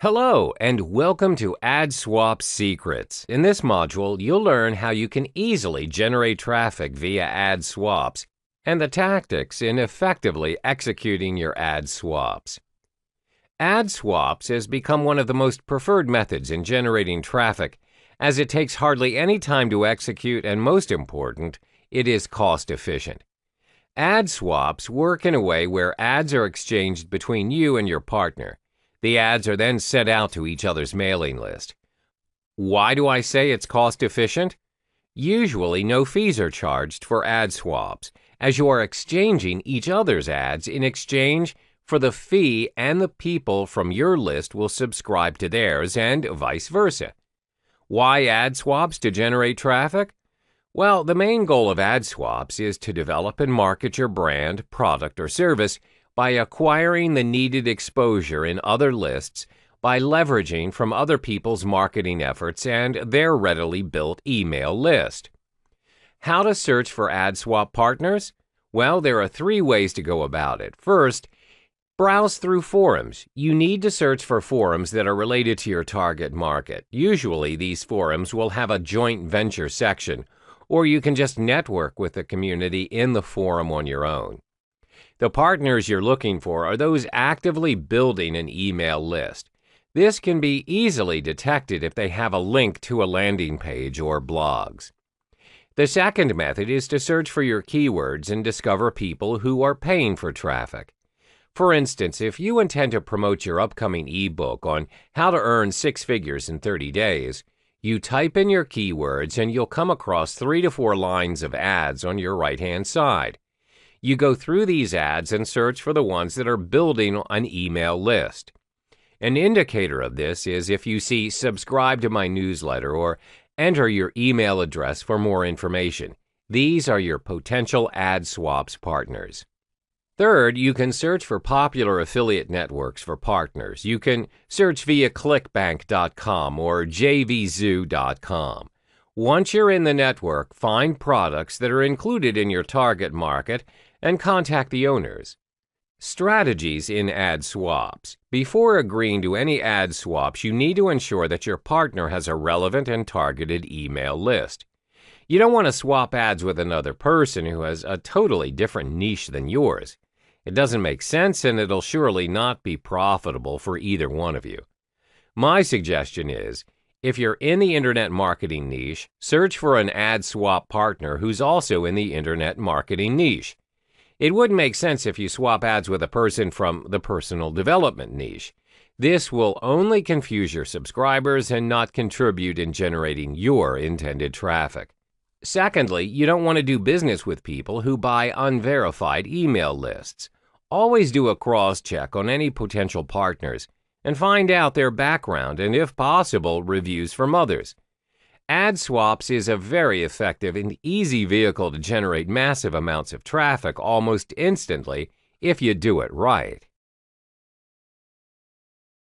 Hello, and welcome to AdSwap Secrets. In this module, you'll learn how you can easily generate traffic via ad swaps and the tactics in effectively executing your ad swaps. Ad swaps has become one of the most preferred methods in generating traffic, as it takes hardly any time to execute, and most important, it is cost efficient. Ad swaps work in a way where ads are exchanged between you and your partner. The ads are then sent out to each other's mailing list. Why do I say it's cost efficient? Usually, no fees are charged for ad swaps, as you are exchanging each other's ads in exchange for the fee, and the people from your list will subscribe to theirs and vice versa. Why ad swaps to generate traffic? Well, the main goal of ad swaps is to develop and market your brand, product, or service by acquiring the needed exposure in other lists by leveraging from other people's marketing efforts and their readily built email list. How to search for ad swap partners? Well, there are 3 ways to go about it. First, browse through forums. You need to search for forums that are related to your target market. Usually, these forums will have a joint venture section, or you can just network with the community in the forum on your own. The partners you're looking for are those actively building an email list. This can be easily detected if they have a link to a landing page or blogs. The second method is to search for your keywords and discover people who are paying for traffic. For instance, if you intend to promote your upcoming ebook on how to earn 6 figures in 30 days, you type in your keywords and you'll come across 3 to 4 lines of ads on your right-hand side. You go through these ads and search for the ones that are building an email list. An indicator of this is if you see "subscribe to my newsletter" or "enter your email address for more information." These are your potential ad swaps partners. Third, you can search for popular affiliate networks for partners. You can search via clickbank.com or jvzoo.com. Once you're in the network, find products that are included in your target market and contact the owners. Strategies in ad swaps. Before agreeing to any ad swaps, you need to ensure that your partner has a relevant and targeted email list. You don't want to swap ads with another person who has a totally different niche than yours. It doesn't make sense, and it'll surely not be profitable for either one of you. My suggestion is, if you're in the internet marketing niche, search for an ad swap partner who's also in the internet marketing niche. It wouldn't make sense if you swap ads with a person from the personal development niche. This will only confuse your subscribers and not contribute in generating your intended traffic. Secondly, you don't want to do business with people who buy unverified email lists. Always do a cross-check on any potential partners and find out their background and, if possible, reviews from others. Ad swaps is a very effective and easy vehicle to generate massive amounts of traffic almost instantly if you do it right.